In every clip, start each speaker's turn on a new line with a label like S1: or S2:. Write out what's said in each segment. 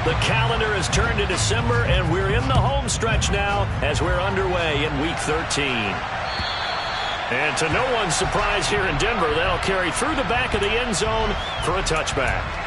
S1: The calendar has turned to December, and we're in the home stretch now as we're underway in Week 13. And to no one's surprise here in Denver, they'll carry through the back of the end zone for a touchback.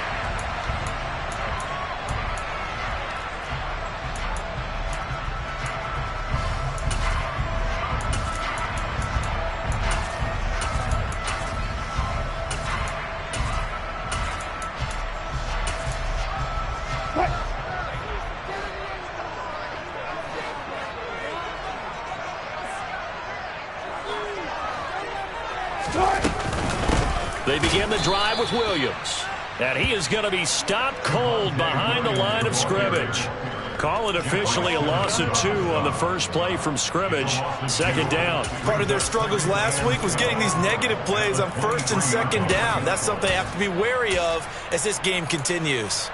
S1: They begin the drive with Williams. And he is going to be stopped cold behind the line of scrimmage. Call it officially a loss of 2 on the first play from scrimmage. Second down.
S2: Part of their struggles last week was getting these negative plays on first and second down. That's something they have to be wary of as this game continues.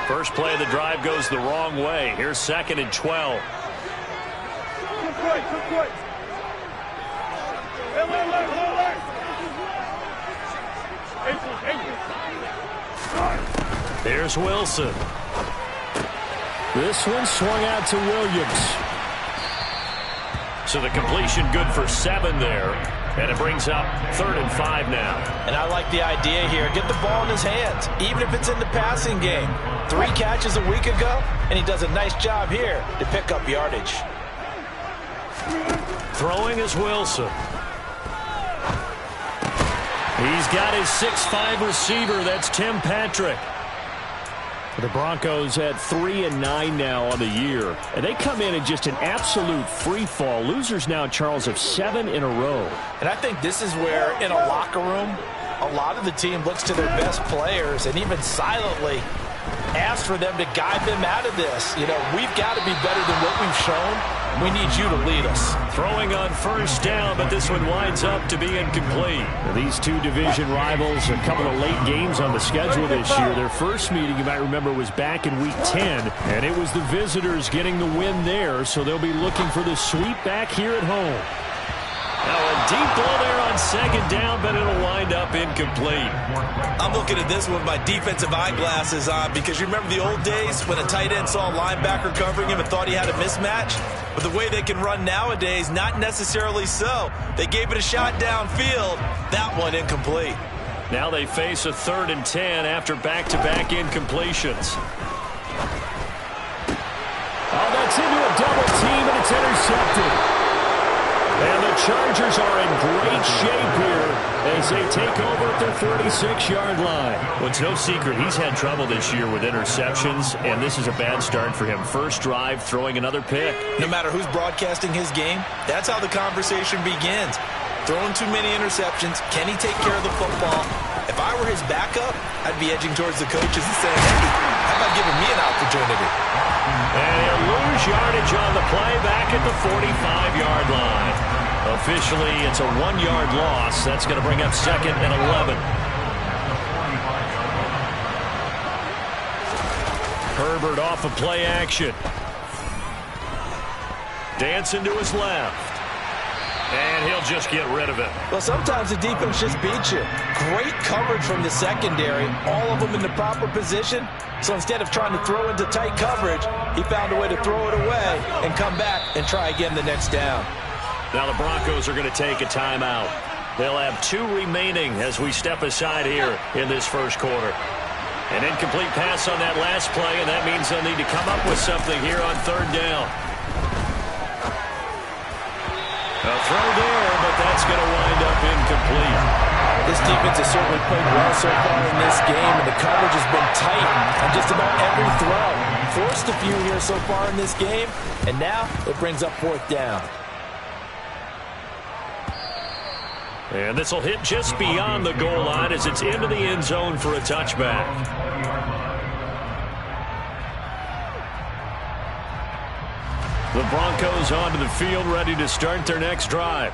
S1: First play of the drive goes the wrong way. Here's 2nd and 12. Here's Wilson.
S3: This one swung out to Williams.
S1: So the completion good for 7 there. And it brings up 3rd and 5 now.
S2: And I like the idea here. Get the ball in his hands, even if it's in the passing game. 3 catches a week ago, and he does a nice job here to pick up yardage.
S1: Throwing is Wilson. He's got his 6'5" receiver. That's Tim Patrick.
S3: The Broncos at 3-9 now on the year. And they come in just an absolute free fall. Losers now, Charles, of 7 in a row.
S2: And I think this is where, in a locker room, a lot of the team looks to their best players and even silently asks for them to guide them out of this. You know, we've got to be better than what we've shown. We need you to lead us.
S1: Throwing on first down, but this one winds up to be incomplete.
S3: Now, these two division rivals, a couple of late games on the schedule this year. Their first meeting, you might remember, was back in Week 10, and it was the visitors getting the win there, so they'll be looking for the sweep back here at home.
S1: Now a deep ball there on second down, but it'll wind up incomplete.
S2: I'm looking at this with my defensive eyeglasses on because you remember the old days when a tight end saw a linebacker covering him and thought he had a mismatch? But the way they can run nowadays, not necessarily so. They gave it a shot downfield. That one incomplete.
S1: Now they face a 3rd and 10 after back-to-back incompletions.
S3: Oh, that's into a double team, and it's intercepted.
S1: And the Chargers are in great shape here as they take over at their 46-yard line. Well, it's no secret he's had trouble this year with interceptions, and this is a bad start for him. First drive, throwing another pick.
S2: No matter who's broadcasting his game, that's how the conversation begins. Throwing too many interceptions, can he take care of the football? If I were his backup, I'd be edging towards the coaches and saying, hey, how about giving me an opportunity?
S1: And he'll lose yardage on the play back at the 45-yard line. Officially, it's a 1-yard loss. That's going to bring up 2nd and 11. Herbert off of play action. Dancing to his left. And he'll just get rid of it.
S2: Well, sometimes the defense just beats you. Great coverage from the secondary. All of them in the proper position. So instead of trying to throw into tight coverage, he found a way to throw it away and come back and try again the next down.
S1: Now the Broncos are going to take a timeout. They'll have 2 remaining as we step aside here in this first quarter. An incomplete pass on that last play, and that means they'll need to come up with something here on 3rd down. A throw there, but that's going to wind up incomplete.
S2: This defense has certainly played well so far in this game, and the coverage has been tight on just about every throw. Forced a few here so far in this game, and now it brings up 4th down.
S1: And this will hit just beyond the goal line as it's into the end zone for a touchback. The Broncos onto the field, ready to start their next drive.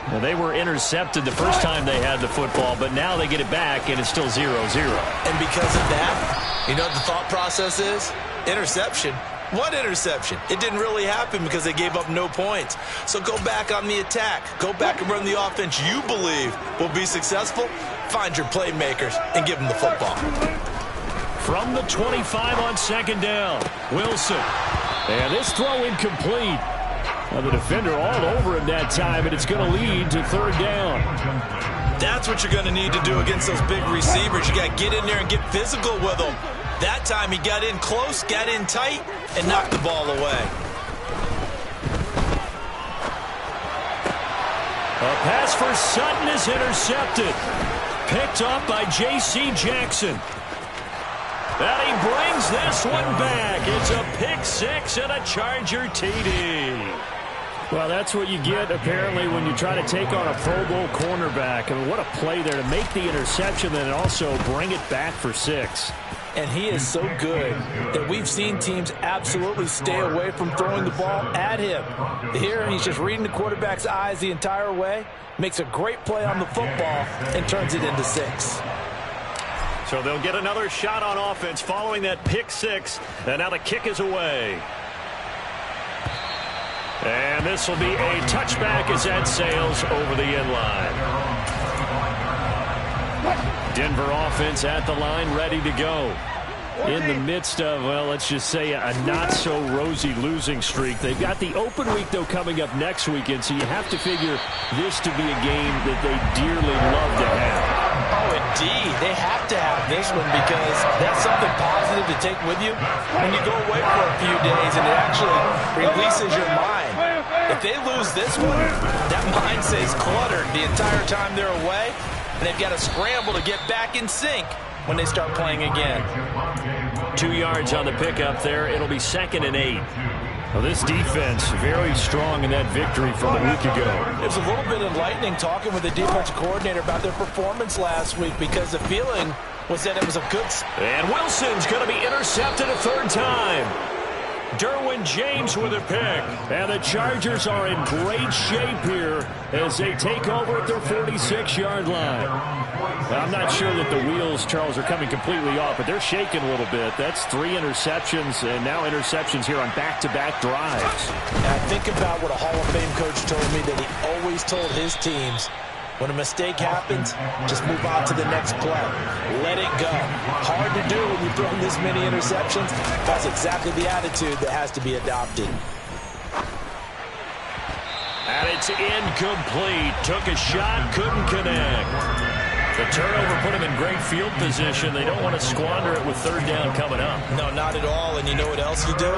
S1: Now, they were intercepted the first time they had the football, but now they get it back, and it's still 0-0.
S2: And because of that, you know what the thought process is? Interception. What interception? It didn't really happen because they gave up no points. So go back on the attack. Go back and run the offense you believe will be successful. Find your playmakers and give them the football.
S3: from the 25 on second down. Wilson. And this throw incomplete. Well, the defender all over him that time, and it's going to lead to third down.
S2: That's what you're going to need to do against those big receivers. You got to get in there and get physical with them. That time he got in close, got in tight, and knocked the ball away.
S3: A pass for Sutton is intercepted. Picked up by J.C. Jackson. And he brings this one back. It's a pick six and a Charger TD. Well, that's what you get, apparently, when you try to take on a Pro Bowl cornerback. I mean, what a play there to make the interception and also bring it back for 6.
S4: And he is so good that we've seen teams absolutely stay away from throwing the ball at him. Here, he's just reading the quarterback's eyes the entire way, makes a great play on the football, and turns it into 6.
S1: So they'll get another shot on offense following that pick 6, and now the kick is away. And this will be a touchback as that sails over the end line. Denver offense at the line, ready to go. In the midst of, well, let's just say a not-so-rosy losing streak. They've got the open week, though, coming up next weekend, so you have to figure this to be a game that they dearly love to have.
S4: Oh, indeed. They have to have this one because that's something positive to take with you when you go away for a few days and it actually releases your mind. If they lose this one, that mind stays cluttered the entire time they're away, and they've got to scramble to get back in sync when they start playing again.
S3: 2 yards on the pickup there. It'll be 2nd and 8. Well, this defense very strong in that victory from a week ago.
S4: It was a little bit enlightening talking with the defensive coordinator about their performance last week because the feeling was that it was a good...
S3: And Wilson's going to be intercepted a third time. Derwin James with a pick. And the Chargers are in great shape here as they take over at their 46-yard line. I'm not sure that the wheels, Charles, are coming completely off, but they're shaking a little bit. That's 3 interceptions and now interceptions here on back-to-back drives.
S4: And I think about what a Hall of Fame coach told me that he always told his teams, when a mistake happens, just move on to the next play. Let it go. Hard to do when you throw this many interceptions. That's exactly the attitude that has to be adopted.
S3: And it's incomplete. Took a shot, couldn't connect. The turnover put him in great field position. They don't want to squander it with third down coming up.
S4: No, not at all. And you know what else you do?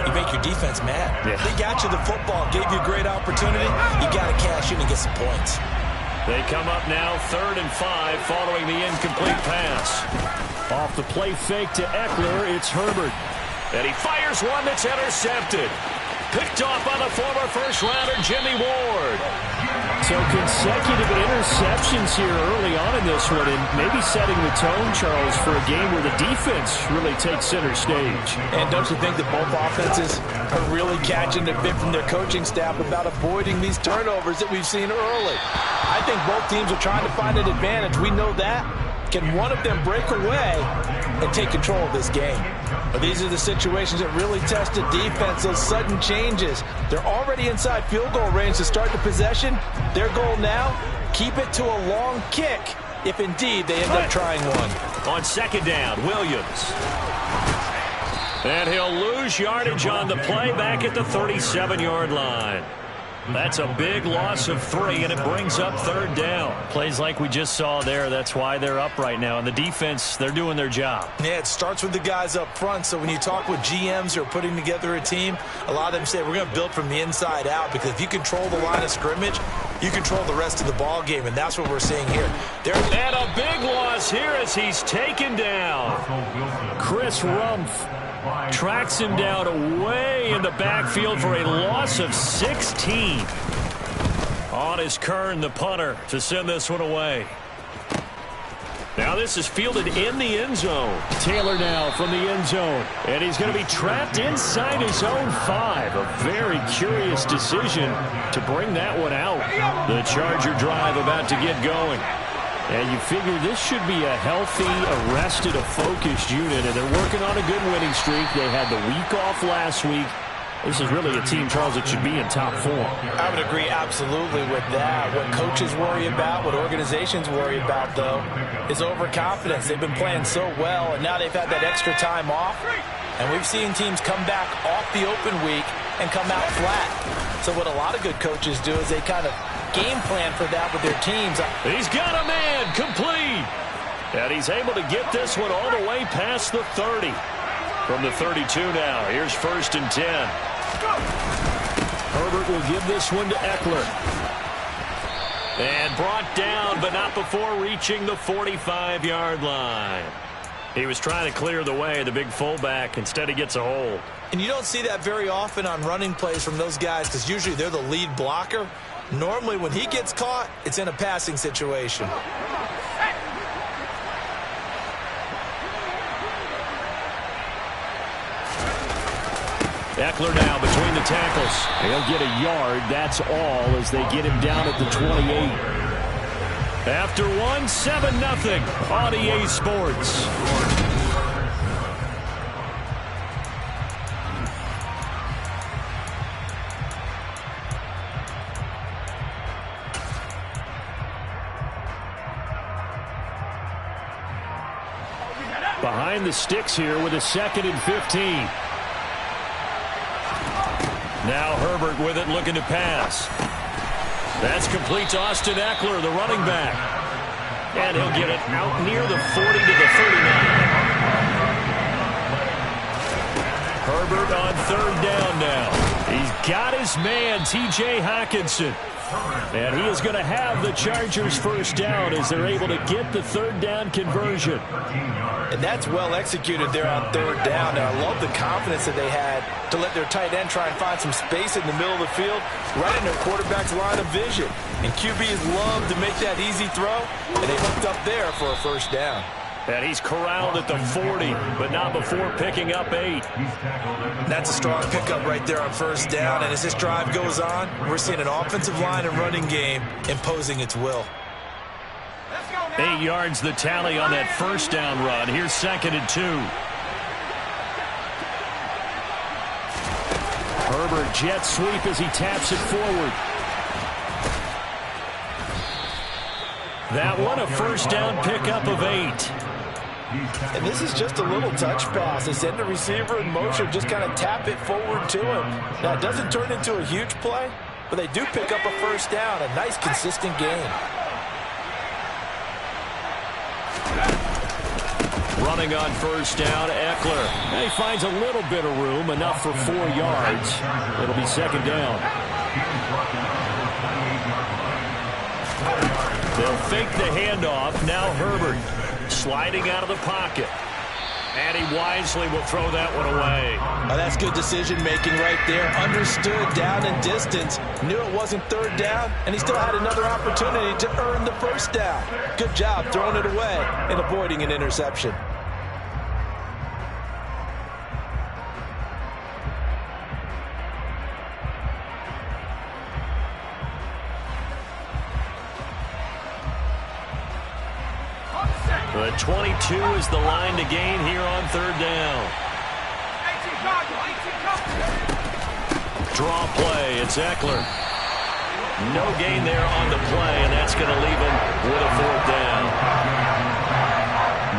S4: You make your defense mad.
S3: Yeah.
S4: They got you the football, gave you a great opportunity. You got to cash in and get some points.
S3: They come up now 3rd and 5 following the incomplete pass. Off the play fake to Eckler, it's Herbert. And he fires one that's intercepted. Picked off by the former first-rounder Jimmy Ward. So consecutive interceptions here early on in this one, and maybe setting the tone, Charles, for a game where the defense really takes center stage.
S4: And don't you think that both offenses are really catching the bit from their coaching staff about avoiding these turnovers that we've seen early? I think both teams are trying to find an advantage. We know that. Can one of them break away and take control of this game? But these are the situations that really test the defense, those sudden changes. They're already inside field goal range to start the possession. Their goal now, keep it to a long kick if indeed they end up trying one.
S3: On second down, Williams. And he'll lose yardage on the play back at the 37-yard line. That's a big loss of 3, and it brings up third down. Plays like we just saw there. That's why they're up right now. And the defense, they're doing their job.
S2: Yeah, it starts with the guys up front. So when you talk with GMs who are putting together a team, a lot of them say we're going to build from the inside out, because if you control the line of scrimmage, you control the rest of the ball game, and that's what we're seeing here.
S3: And a big loss here as he's taken down. Chris Rumph tracks him down away in the backfield for a loss of 16. On is Kern, the punter, to send this one away. Now this is fielded in the end zone. Taylor now from the end zone. And he's going to be trapped inside his own 5. A very curious decision to bring that one out. The Charger drive about to get going. And you figure this should be a healthy, arrested, a focused unit. And they're working on a good winning streak. They had the week off last week. This is really a team, Charles, that should be in top form.
S4: I would agree absolutely with that. What coaches worry about, what organizations worry about, though, is overconfidence. They've been playing so well, and now they've had that extra time off. And we've seen teams come back off the open week and come out flat. So what a lot of good coaches do is they kind of game plan for that with their teams.
S3: He's got a man complete. And he's able to get this one all the way past the 30. From the 32 now, here's 1st and 10. Herbert will give this one to Eckler. And brought down, but not before reaching the 45-yard line. He was trying to clear the way, the big fullback. Instead, he gets a hold.
S2: And you don't see that very often on running plays from those guys because usually they're the lead blocker. Normally, when he gets caught, it's in a passing situation.
S3: Eckler now between the tackles. He'll get a yard, that's all, as they get him down at the 28. After one, 7-0 on EA Sports. Behind the sticks here with a 2nd and 15. Now Herbert with it, looking to pass. That's complete to Austin Eckler, the running back. And he'll get it out near the 40 to the 39. Herbert on 3rd down now. He's got his man, T.J. Hockenson. And he is going to have the Chargers 1st down as they're able to get the 3rd down conversion.
S4: And that's well executed there on 3rd down. And I love the confidence that they had to let their tight end try and find some space in the middle of the field, right in their quarterback's line of vision. And QBs love to make that easy throw, and they hooked up there for a 1st down.
S3: And he's corralled at the 40, but not before picking up 8.
S2: That's a strong pickup right there on 1st down. And as this drive goes on, we're seeing an offensive line and running game imposing its will.
S3: 8 yards the tally on that 1st down run. Here's 2nd and 2. Herbert jet sweep as he taps it forward. That one a 1st down pickup of 8.
S4: And this is just a little touch pass. They send the receiver in motion, just kind of tap it forward to him. Now, it doesn't turn into a huge play, but they do pick up a 1st down. A nice, consistent gain.
S3: Running on 1st down, Eckler. And he finds a little bit of room, enough for 4 yards. It'll be 2nd down. They'll fake the handoff. Now Herbert sliding out of the pocket. And he wisely will throw that one away.
S4: Oh, that's good decision-making right there. Understood down and distance. Knew it wasn't 3rd down, and he still had another opportunity to earn the 1st down. Good job throwing it away and avoiding an interception.
S3: The 22 is the line to gain here on 3rd down. Draw play. It's Eckler. No gain there on the play, and that's going to leave him with a 4th down.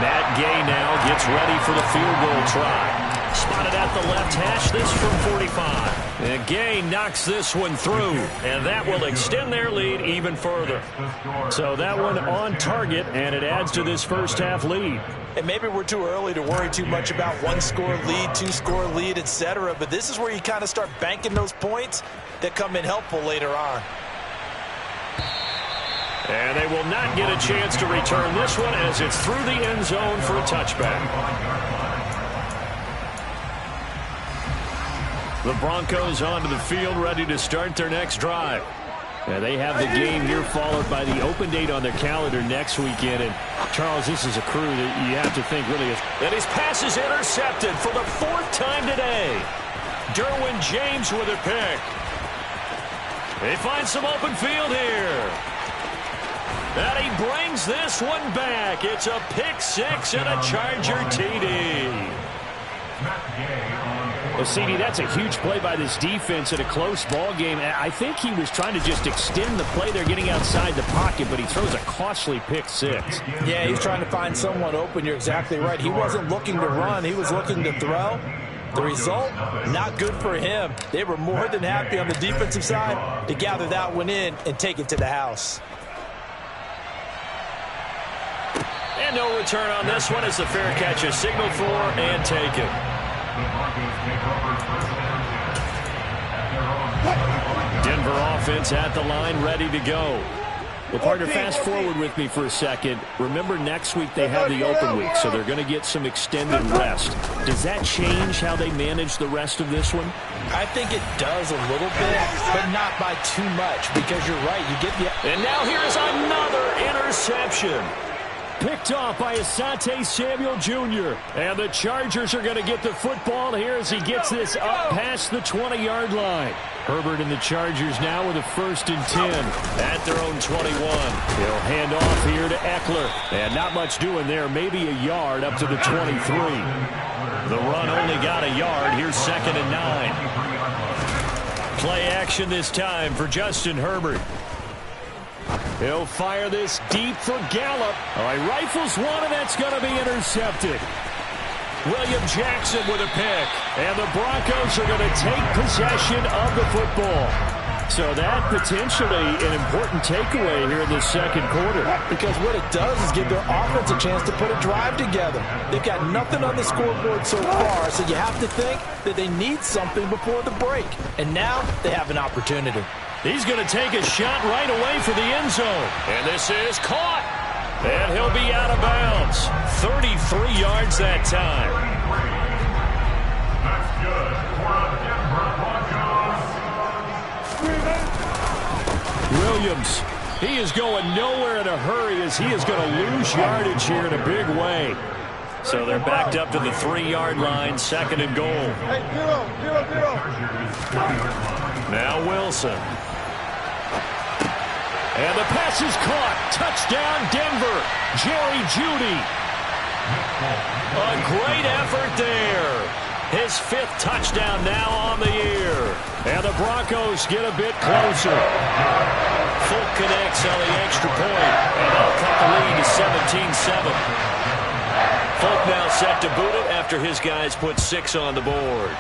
S3: Matt Gay now gets ready for the field goal try. Spotted at the left hash, this from 45. And Gay knocks this one through, and that will extend their lead even further. So that one on target, and it adds to this 1st half lead.
S4: And maybe we're too early to worry too much about 1-score lead, 2-score lead, etc. But this is where you kind of start banking those points that come in helpful later on.
S3: And they will not get a chance to return this one as it's through the end zone for a touchback. The Broncos onto the field, ready to start their next drive. And they have the game here followed by the open date on their calendar next weekend. And, Charles, this is a crew that you have to think really is. And his pass is intercepted for the 4th time today. Derwin James with a pick. They find some open field here. And he brings this one back. It's a pick 6 and a Charger TD. Well, CD, that's a huge play by this defense in a close ball game. I think he was trying to just extend the play. They're getting outside the pocket, but he throws a costly pick six.
S4: Yeah, he's trying to find someone open. You're exactly right. He wasn't looking to run. He was looking to throw. The result, not good for him. They were more than happy on the defensive side to gather that one in and take it to the house.
S1: And no return on this one as the fair catch is signaled for and taken.
S3: Denver offense at the line, ready to go. Well, partner, fast forward with me for a second. Remember, next week they have the open week, so they're going to get some extended rest. Does that change how they manage the rest of this one?
S4: I think it does a little bit, but not by too much, because you're right. You get the...
S1: And now here's another interception.
S3: Picked off by Asante Samuel Jr. And the Chargers are going to get the football here as he gets this up past the 20-yard line. Herbert and the Chargers now with a 1st and 10 at their own 21. He'll hand off here to Eckler. And not much doing there. Maybe a yard up to the 23.
S1: The run only got a yard. Here's 2nd and 9. Play action this time for Justin Herbert.
S3: He'll fire this deep for Gallup. All right, rifles one, and that's going to be intercepted. William Jackson with a pick. And the Broncos are going to take possession of the football. So that potentially an important takeaway here in the second quarter.
S4: Because what it does is give their offense a chance to put a drive together. They've got nothing on the scoreboard so far, so you have to think that they need something before the break. And now they have an opportunity.
S1: He's going to take a shot right away for the end zone. And this is caught. And he'll be out of bounds. 33 yards that time.
S5: That's good for the Denver Broncos.
S3: Williams, he is going nowhere in a hurry as he is going to lose yardage here in a big way.
S1: So they're backed up to the 3-yard line, 2nd and goal.
S3: Now Wilson. And the pass is caught. Touchdown, Denver. Jerry Jeudy.
S1: A great effort there. His 5th touchdown now on the year.
S3: And the Broncos get a bit closer.
S1: Folk connects on the extra point. And they'll cut the lead to 17-7. Folk now set to boot it after his guys put 6 on the board.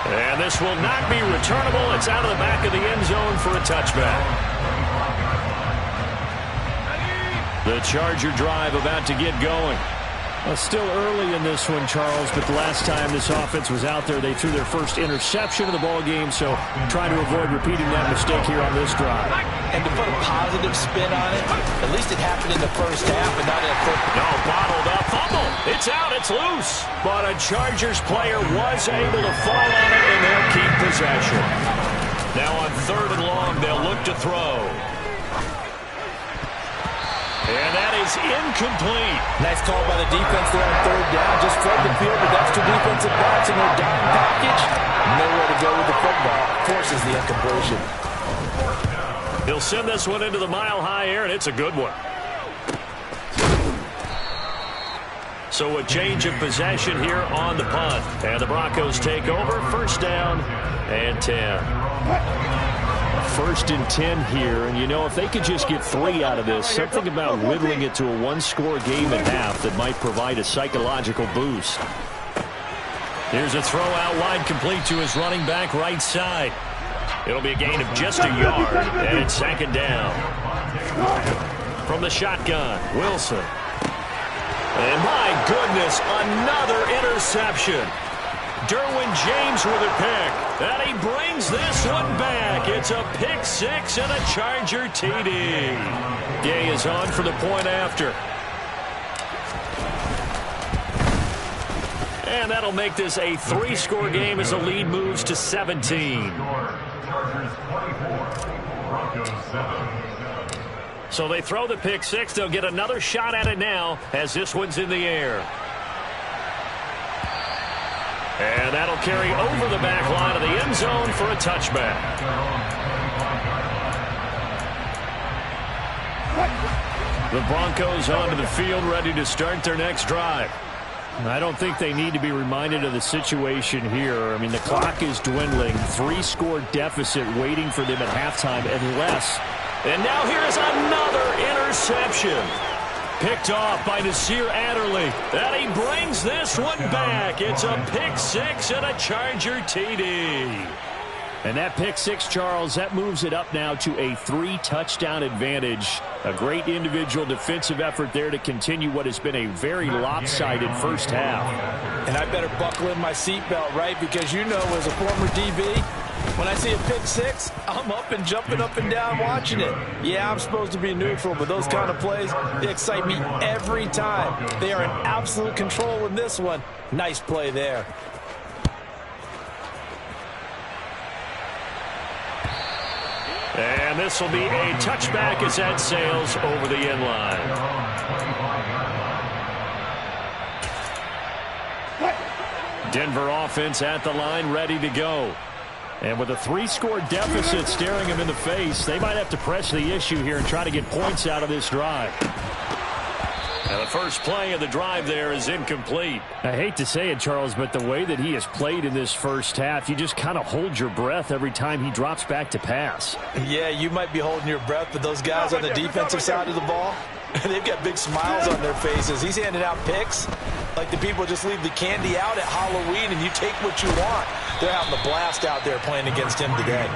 S1: And this will not be returnable. It's out of the back of the end zone for a touchback. The Charger drive about to get going.
S3: Well, still early in this one, Charles, but the last time this offense was out there, they threw their first interception of the ball game, so trying to avoid repeating that mistake here on this drive.
S4: And to put a positive spin on it, at least it happened in the first half and not in the fourth.
S1: No, bottled up, fumble. It's out, it's loose.
S3: But a Chargers player was able to fall on it, and they'll keep possession.
S1: Now on 3rd and long, they'll look to throw. And that is incomplete.
S4: Nice call by the defense there on 3rd down. Just flood the field with extra defensive backs in their dime package. Nowhere to go with the football. Forces the incompletion.
S1: He'll send this one into the mile-high air, and it's a good one. So a change of possession here on the punt. And the Broncos take over. 1st down and 10.
S3: 1st and 10 here, and you know, if they could just get 3 out of this, something about whittling it to a 1-score game at half that might provide a psychological boost.
S1: Here's a throw out wide, complete to his running back right side. It'll be a gain of just a yard, and it's 2nd down. From the shotgun, Wilson. And my goodness, another interception. Derwin James with a pick. And he brings this one back. It's a pick 6 and a Charger TD.
S3: Gay is on for the point after.
S1: And that'll make this a 3-score game as the lead moves to 17. So they throw the pick 6. They'll get another shot at it now as this one's in the air. And that'll carry over the back line of the end zone for a touchback. The Broncos onto the field ready to start their next drive.
S3: I don't think they need to be reminded of the situation here. I mean, the clock is dwindling. 3-score deficit waiting for them at halftime unless...
S1: And now here is another interception. Picked off by Nasir Adderley. And he brings this one back. It's a pick six and a Charger TD.
S3: And that pick six, Charles, that moves it up now to a 3-touchdown advantage. A great individual defensive effort there to continue what has been a very lopsided first half.
S4: And I better buckle in my seatbelt, right? Because you know, as a former DB, when I see a pick six, I'm up and jumping up and down watching it. Yeah, I'm supposed to be neutral, but those kind of plays, they excite me every time. They are in absolute control in this one. Nice play there.
S1: And this will be a touchback as that sails over the end line. Denver offense at the line, ready to go. And with a 3-score deficit staring them in the face, they might have to press the issue here and try to get points out of this drive. And the first play of the drive there is incomplete.
S3: I hate to say it, Charles, but the way that he has played in this first half, you just kind of hold your breath every time he drops back to pass.
S4: Yeah, you might be holding your breath, but those guys on the defensive side of the ball, they've got big smiles on their faces. He's handing out picks like the people just leave the candy out at Halloween and you take what you want. They're having a blast out there playing against him today.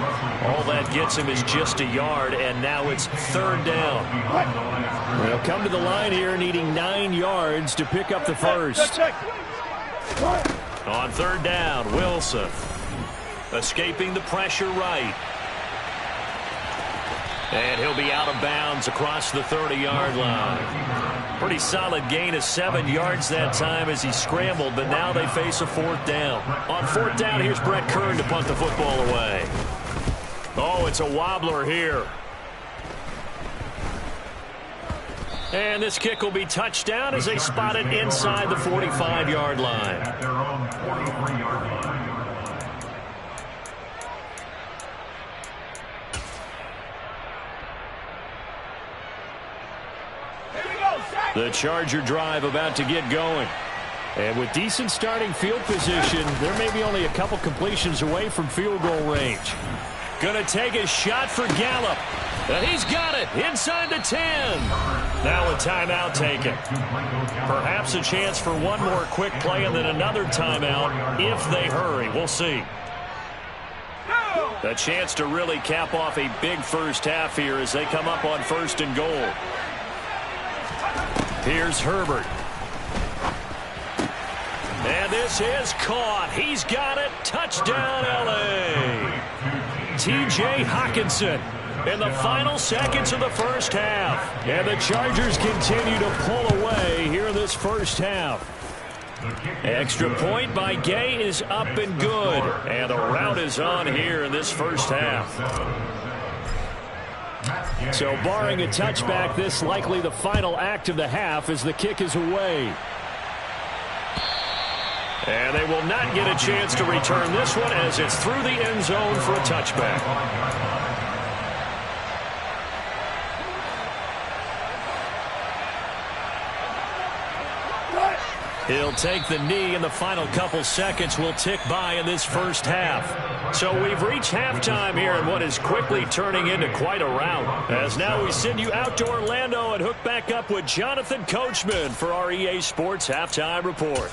S1: All that gets him is just a yard, and now it's third down.
S3: They'll come to the line here needing 9 yards to pick up the first.
S1: On third down, Wilson escaping the pressure right. And he'll be out of bounds across the 30-yard line. Pretty solid gain of 7 yards that time as he scrambled, but now they face a fourth down. On fourth down, here's Brett Kern to punt the football away. Oh, it's a wobbler here. And this kick will be touchdown as they spot it inside the 45-yard line. The Charger drive about to get going. And with decent starting field position, there may be only a couple completions away from field goal range. Going to take a shot for Gallup. And he's got it inside the 10. Now a timeout taken. Perhaps a chance for one more quick play and then another timeout if they hurry. We'll see. A chance to really cap off a big first half here as they come up on first and goal. Here's Herbert. And this is caught. He's got it. Touchdown, L.A. T.J. Hockenson in the final seconds of the first half. And the Chargers continue to pull away here in this first half. Extra point by Gay is up and good. And the route is on here in this first half. So barring a touchback, this likely the final act of the half as the kick is away. And they will not get a chance to return this one as it's through the end zone for a touchback. He'll take the knee, and the final couple seconds will tick by in this first half. So we've reached halftime here in what is quickly turning into quite a rout. As now we send you out to Orlando and hook back up with Jonathan Coachman for our EA Sports Halftime Report.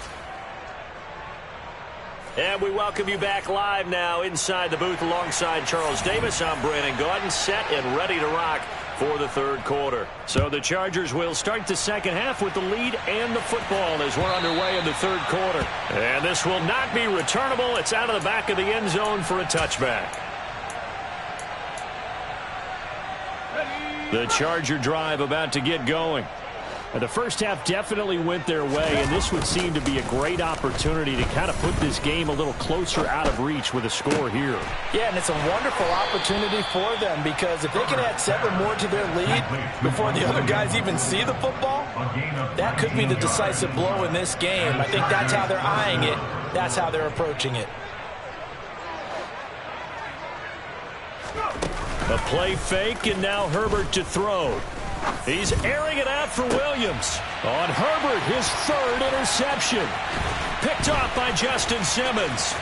S1: And we welcome you back live now inside the booth alongside Charles Davis. I'm Brandon Gaudin, set and ready to rock for the third quarter. So the Chargers will start the second half with the lead and the football as we're underway in the third quarter. And this will not be returnable. It's out of the back of the end zone for a touchback. The Charger drive about to get going. The first half definitely went their way, and this would seem to be a great opportunity to kind of put this game a little closer out of reach with a score here.
S4: Yeah, and it's a wonderful opportunity for them because if they can add 7 more to their lead before the other guys even see the football, that could be the decisive blow in this game. I think that's how they're eyeing it. That's how they're approaching it.
S1: A play fake, and now Herbert to throw.
S3: He's airing it out for Williams. On Herbert, his third interception. Picked off by Justin Simmons.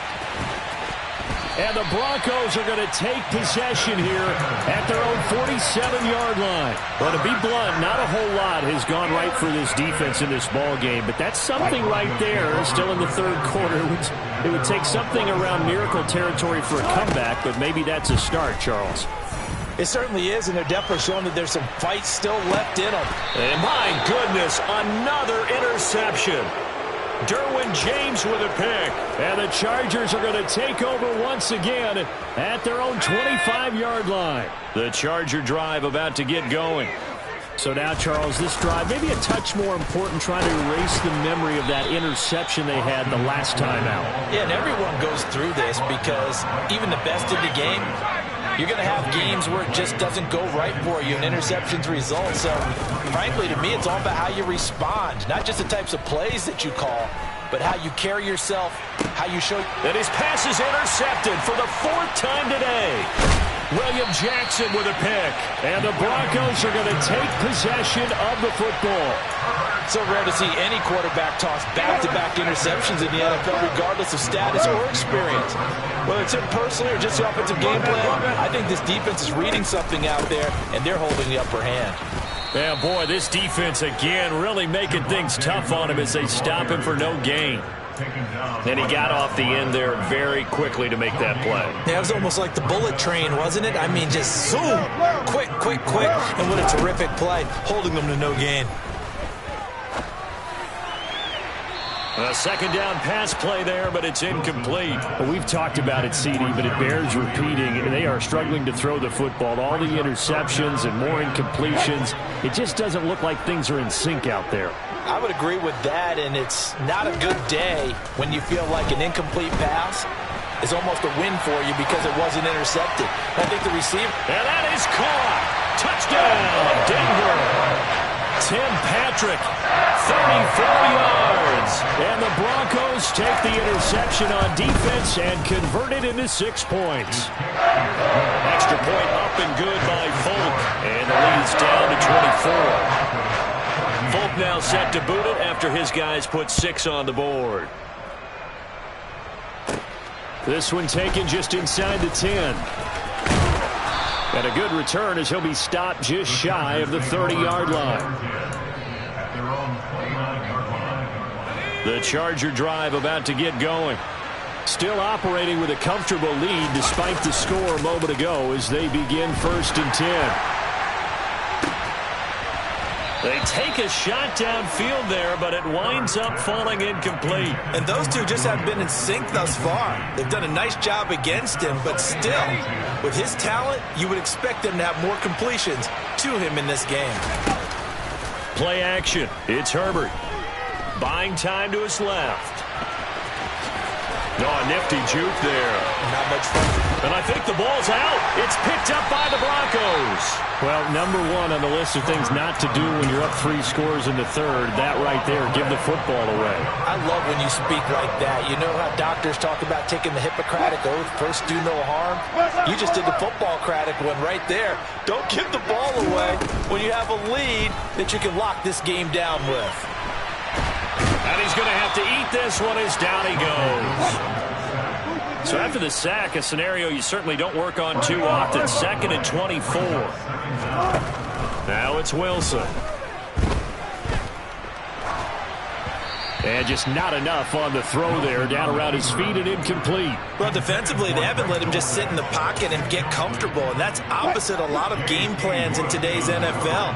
S3: And the Broncos are going to take possession here at their own 47-yard line. Well, to be blunt, not a whole lot has gone right for this defense in this ball game, but that's something right there. Still in the third quarter. It would take something around miracle territory for a comeback, but maybe that's a start, Charles.
S4: It certainly is, and they're definitely showing that there's some fight still left in them.
S3: And my goodness, another interception. Derwin James with a pick. And the Chargers are going to take over once again at their own 25-yard line. The Charger drive about to get going. So now, Charles, this drive maybe a touch more important, trying to erase the memory of that interception they had the last time out.
S4: Yeah, and everyone goes through this because even the best in the game, you're going to have games where it just doesn't go right for you, and interceptions result. So, frankly, to me, it's all about how you respond, not just the types of plays that you call, but how you carry yourself, how you show.
S3: And his pass is intercepted for the fourth time today. William Jackson with a pick. And the Broncos are going to take possession of the football.
S4: So rare to see any quarterback toss back-to-back interceptions in the NFL, regardless of status or experience. Whether it's him personally or just the offensive game plan, I think this defense is reading something out there, and they're holding the upper hand.
S3: Yeah, boy, this defense again really making things tough on him as they stop him for no gain. And he got off the end there very quickly to make that play.
S4: Yeah, it was almost like the bullet train, wasn't it? I mean, just zoom, quick, and what a terrific play, holding them to no gain.
S3: A second down pass play there, but it's incomplete. Well, we've talked about it, CD, but it bears repeating. They are struggling to throw the football. All the interceptions and more incompletions. It just doesn't look like things are in sync out there.
S4: I would agree with that, and it's not a good day when you feel like an incomplete pass is almost a win for you because it wasn't intercepted. I think the receiver...
S3: And that is caught. Touchdown, Denver. Tim Patrick, 34 yards. And the Broncos take the interception on defense and convert it into 6 points. Extra point up and good by Folk. And the lead's down to 24. Folk now set to boot it after his guys put 6 on the board. This one taken just inside the 10. And a good return as he'll be stopped just shy of the 30-yard line. The Charger drive about to get going. Still operating with a comfortable lead despite the score a moment ago as they begin 1st and 10. They take a shot downfield there, but it winds up falling incomplete.
S2: And those two just haven't been in sync thus far. They've done a nice job against him, but still, with his talent, you would expect them to have more completions to him in this game.
S3: Play action. It's Herbert. Buying time to his left. Oh, a nifty juke there.
S4: Not much fun.
S3: And I think the ball's out. It's picked up by the Broncos. Well, number one on the list of things not to do when you're up 3 scores in the third, that right there, give the football away.
S4: I love when you speak like that. You know how doctors talk about taking the Hippocratic Oath, first do no harm? You just did the football-cratic one right there. Don't give the ball away when you have a lead that you can lock this game down with.
S3: And he's going to have to eat this one as down he goes. So after the sack, a scenario you certainly don't work on too often. 2nd and 24. Now it's Wilson. And just not enough on the throw there. Down around his feet and incomplete.
S2: Well, defensively, they haven't let him just sit in the pocket and get comfortable. And that's opposite a lot of game plans in today's NFL.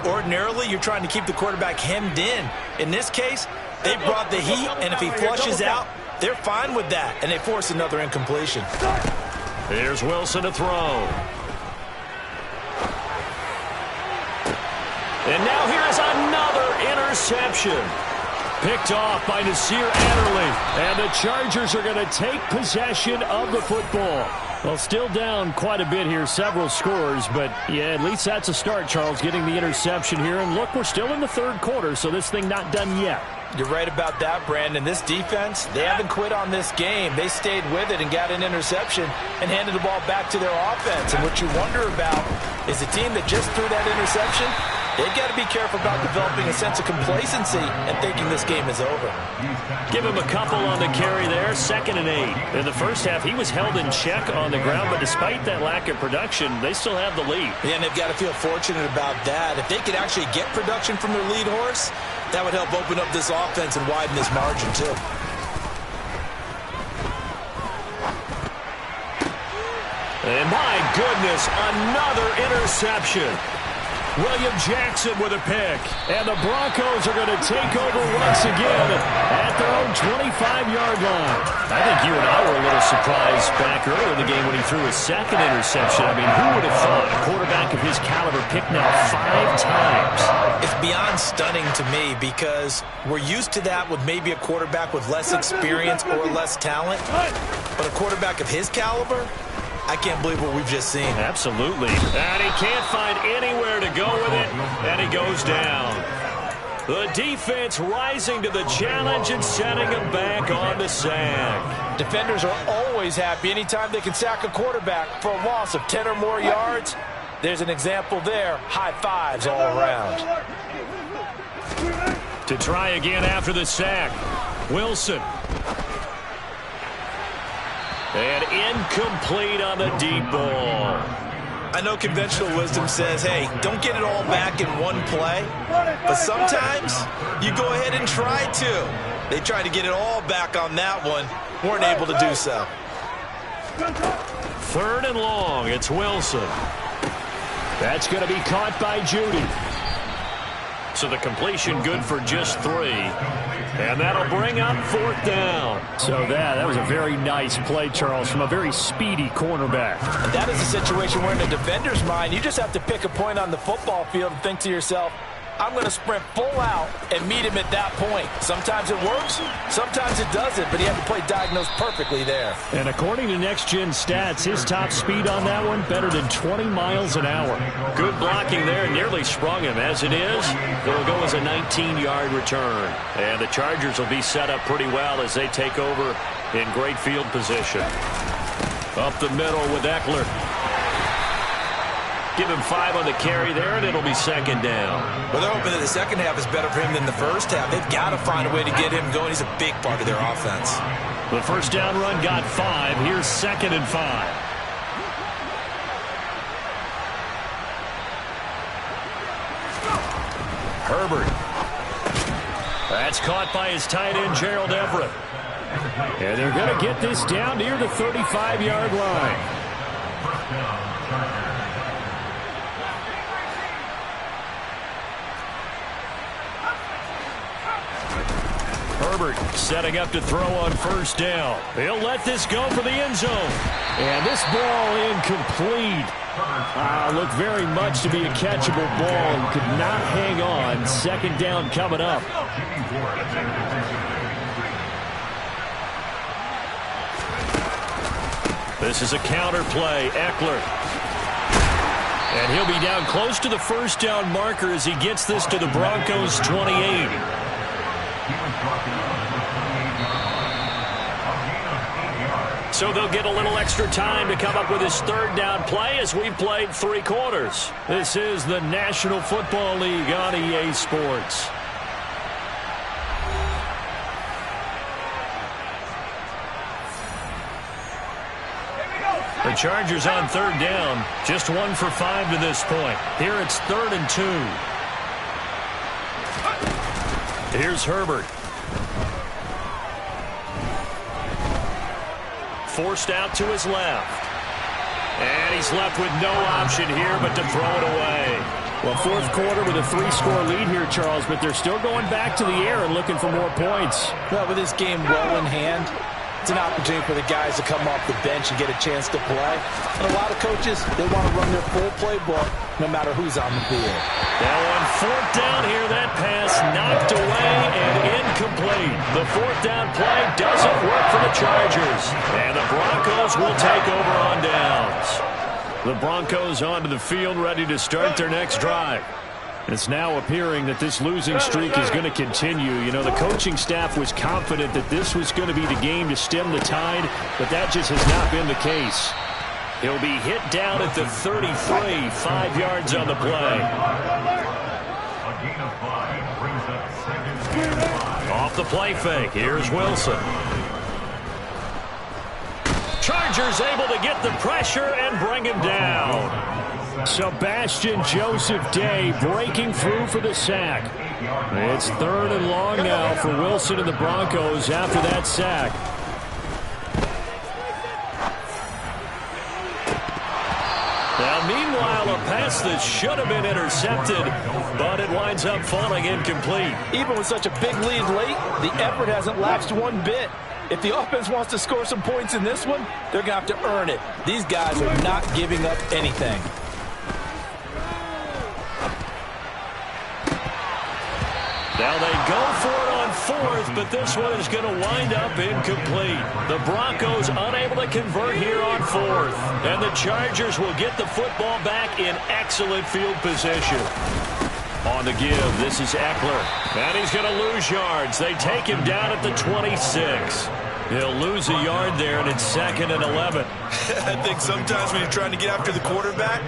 S2: Ordinarily, you're trying to keep the quarterback hemmed in. In this case, they brought the heat, and if he flushes out, they're fine with that, and they force another incompletion.
S3: Here's Wilson to throw. And now here is another interception. Picked off by Nasir Adderley. And the Chargers are going to take possession of the football. Well, still down quite a bit here, several scores, but yeah, at least that's a start, Charles, getting the interception here. And look, we're still in the third quarter, so this thing not done yet.
S4: You're right about that, Brandon. This defense, they haven't quit on this game. They stayed with it and got an interception and handed the ball back to their offense. And what you wonder about is the team that just threw that interception, They've got to be careful about developing a sense of complacency and thinking this game is over.
S3: Give him a couple on the carry there, 2nd and 8. In the first half, he was held in check on the ground, but despite that lack of production, they still have the lead.
S4: Yeah, and they've got to feel fortunate about that. If they could actually get production from their lead horse, that would help open up this offense and widen this margin, too.
S3: And my goodness, another interception. William Jackson with a pick. And the Broncos are going to take over once again at their own 25-yard line. I think you and I were a little surprised back earlier in the game when he threw his 2nd interception. I mean, who would have thought a quarterback of his caliber picked now 5 times?
S4: It's beyond stunning to me because we're used to that with maybe a quarterback with less experience or less talent. But a quarterback of his caliber, I can't believe what we've just seen.
S3: Absolutely. And he can't find anywhere to go with it, and he goes down. The defense rising to the challenge and setting him back on the sack.
S4: Defenders are always happy anytime they can sack a quarterback for a loss of 10 or more yards. There's an example there. High fives all around.
S3: To try again after the sack. Wilson. And incomplete on the deep ball.
S2: I know conventional wisdom says, hey, don't get it all back in one play. But sometimes you go ahead and try to. They tried to get it all back on that one. Weren't able to do so.
S3: 3rd and long. It's Wilson. That's going to be caught by Judy. So the completion good for just 3. And that'll bring up 4th down. So that was a very nice play, Charles, from a very speedy cornerback.
S4: That is a situation where in the defender's mind, you just have to pick a point on the football field and think to yourself, I'm going to sprint full out and meet him at that point. Sometimes it works, sometimes it doesn't, but he had the play diagnosed perfectly there.
S3: And according to Next Gen Stats, his top speed on that one, better than 20 miles an hour. Good blocking there, nearly sprung him. As it is, it'll go as a 19-yard return. And the Chargers will be set up pretty well as they take over in great field position. Up the middle with Eckler. Give him 5 on the carry there, and it'll be 2nd down.
S2: Well, they're hoping that the second half is better for him than the first half. They've got to find a way to get him going. He's a big part of their offense.
S3: The first down run got 5. Here's 2nd and 5. Herbert. That's caught by his tight end, Gerald Everett. And they're going to get this down near the 35-yard line. Herbert setting up to throw on 1st down. He'll let this go for the end zone. And this ball incomplete. Looked very much to be a catchable ball and could not hang on. 2nd down coming up. This is a counter play. Eckler. And he'll be down close to the 1st down marker as he gets this to the Broncos' 28. So they'll get a little extra time to come up with his 3rd down play as we've played 3 quarters. This is the National Football League on EA Sports. The Chargers on 3rd down, just 1 for 5 to this point. Here it's 3rd and 2. Here's Herbert. Forced out to his left. And he's left with no option here but to throw it away. Well, 4th quarter with a 3-score lead here, Charles, but they're still going back to the air and looking for more points.
S4: Well, with this game well in hand, it's an opportunity for the guys to come off the bench and get a chance to play. And a lot of coaches, they want to run their full playbook no matter who's on the field.
S3: Now on 4th down here, that pass knocked away and incomplete. The 4th down play doesn't work for the Chargers. And the Broncos will take over on downs. The Broncos onto the field ready to start their next drive. It's now appearing that this losing streak is going to continue. You know, the coaching staff was confident that this was going to be the game to stem the tide, but that just has not been the case. He'll be hit down at the 33, 5 yards on the play.
S1: Off the play fake, here's Wilson. Chargers able to get the pressure and bring him down.
S3: Sebastian Joseph Day breaking through for the sack. It's 3rd and long now for Wilson and the Broncos after that sack.
S1: Now, meanwhile, a pass that should have been intercepted, but it winds up falling incomplete.
S4: Even with such a big lead late, the effort hasn't lapsed one bit. If the offense wants to score some points in this one, they're going to have to earn it. These guys are not giving up anything.
S1: Now they go for it on 4th, but this one is going to wind up incomplete. The Broncos unable to convert here on 4th, and the Chargers will get the football back in excellent field position. On the give, this is Eckler, and he's going to lose yards. They take him down at the 26. He'll lose a yard there, and it's 2nd and 11.
S2: I think sometimes when you're trying to get after the quarterback,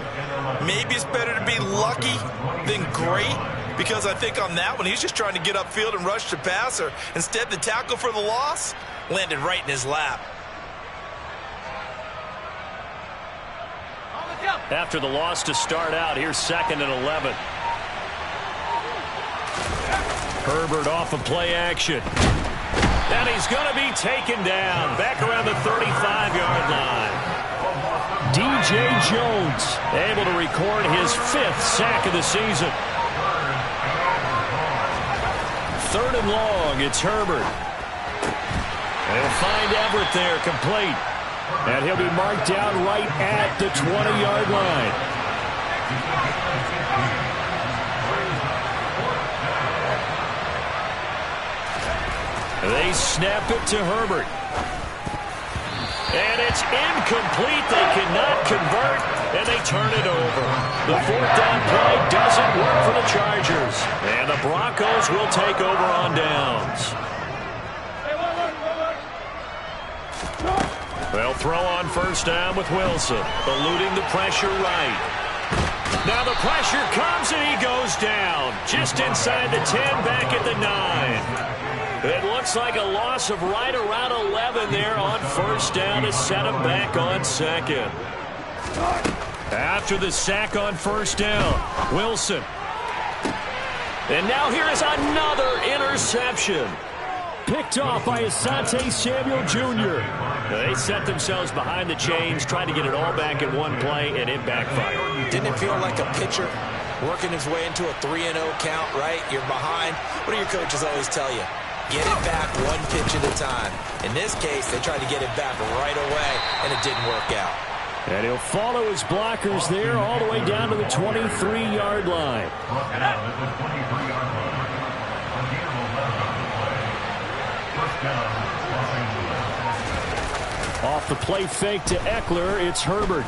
S2: maybe it's better to be lucky than great, because I think on that one, he's just trying to get upfield and rush the passer. Instead, the tackle for the loss landed right in his lap.
S1: After the loss to start out, here's 2nd and 11. Herbert off of play action. And he's going to be taken down back around the 35-yard line.
S3: DJ Jones
S1: able to record his 5th sack of the season. 3rd and long, it's Herbert. They'll find Everett there, complete.
S3: And he'll be marked down right at the 20-yard line.
S1: They snap it to Herbert. And it's incomplete. They cannot convert, and they turn it over. The 4th down play doesn't work for the Chargers. And the Broncos will take over on downs. They'll throw on 1st down with Wilson, eluding the pressure right. Now the pressure comes, and he goes down. Just inside the 10, back at the 9. It looks like a loss of right around 11 there on 1st down to set him back on 2nd. After the sack on 1st down, Wilson. And now here is another interception.
S3: Picked off by Asante Samuel Jr.
S1: They set themselves behind the chains, trying to get it all back in one play, and it backfired.
S5: Didn't it feel like a pitcher working his way into a 3-0 count, right? You're behind. What do your coaches always tell you? Get it back one pitch at a time. In this case, they tried to get it back right away, and it didn't work out.
S3: And he'll follow his blockers there all the way down to the 23-yard line. Off the play fake to Eckler, it's Herbert.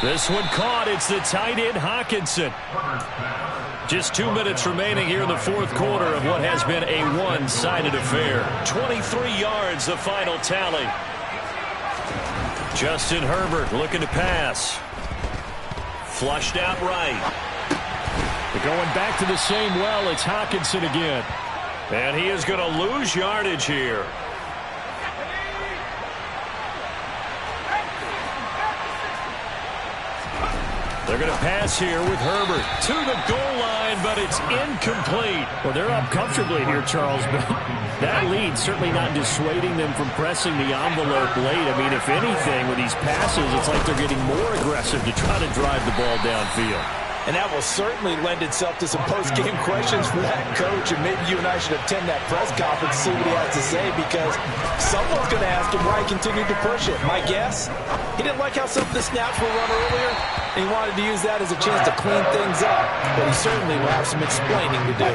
S1: This one caught. It's the tight end, Hockenson. Just 2 minutes remaining here in the 4th quarter of what has been a one-sided affair. 23 yards, the final tally. Justin Herbert looking to pass. Flushed out right.
S3: They're going back to the same well. It's Hockenson again.
S1: And he is going to lose yardage here. They're going to pass here with Herbert to the goal line, but it's incomplete.
S3: Well, they're up comfortably here, Charles, but that lead certainly not dissuading them from pressing the envelope late. I mean, if anything, with these passes, it's like they're getting more aggressive to try to drive the ball downfield.
S4: And that will certainly lend itself to some post-game questions for that coach, and maybe you and I should attend that press conference to see what he has to say, because someone's going to ask him why he continued to push it. My guess, he didn't like how some of the snaps were run earlier, and he wanted to use that as a chance to clean things up, but he certainly will have some explaining to do.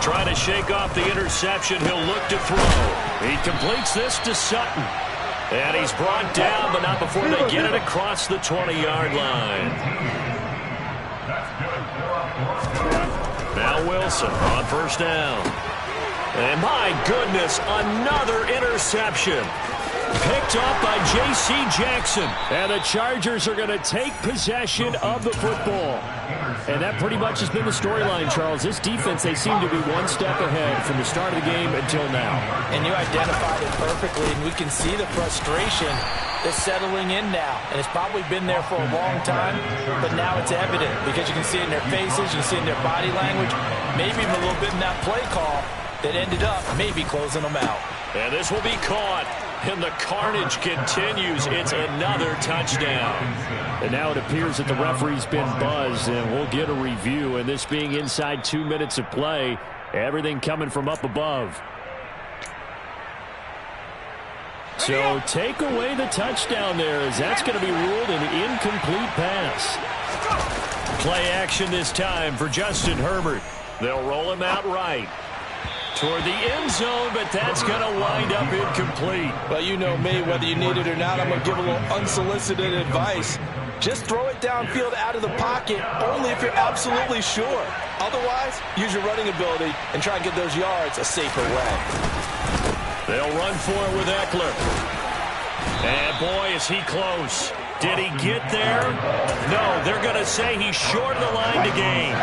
S1: Trying to shake off the interception, he'll look to throw. He completes this to Sutton. And he's brought down, but not before they get it across the 20-yard line. Now Wilson on 1st down. And my goodness, another interception.
S3: Picked off by J.C. Jackson. And the Chargers are going to take possession of the football. And that pretty much has been the storyline, Charles. This defense, they seem to be one step ahead from the start of the game until now.
S4: And you identified it perfectly, and we can see the frustration that's settling in now. And it's probably been there for a long time, but now it's evident because you can see it in their faces, you can see it in their body language, maybe even a little bit in that play call that ended up maybe closing them out.
S3: And this will be caught. And the carnage continues. It's another touchdown. And now it appears that the referee's been buzzed, and we'll get a review. And this being inside 2 minutes of play, everything coming from up above. So take away the touchdown there, as that's going to be ruled an incomplete pass. Play action this time for Justin Herbert. They'll roll him out right toward the end zone, but that's going to wind up incomplete.
S4: Well, you know me, whether you need it or not, I'm going to give a little unsolicited advice. Just throw it downfield out of the pocket, only if you're absolutely sure. Otherwise, use your running ability and try and get those yards a safer way.
S3: They'll run for it with Eckler. And boy, is he close. Did he get there? No, they're going to say he's short of the line to gain.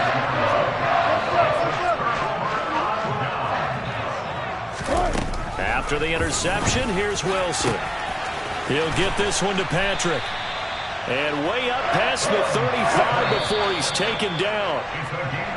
S3: After the interception, here's Wilson. He'll get this one to Patrick. And way up past the 35 before he's taken down.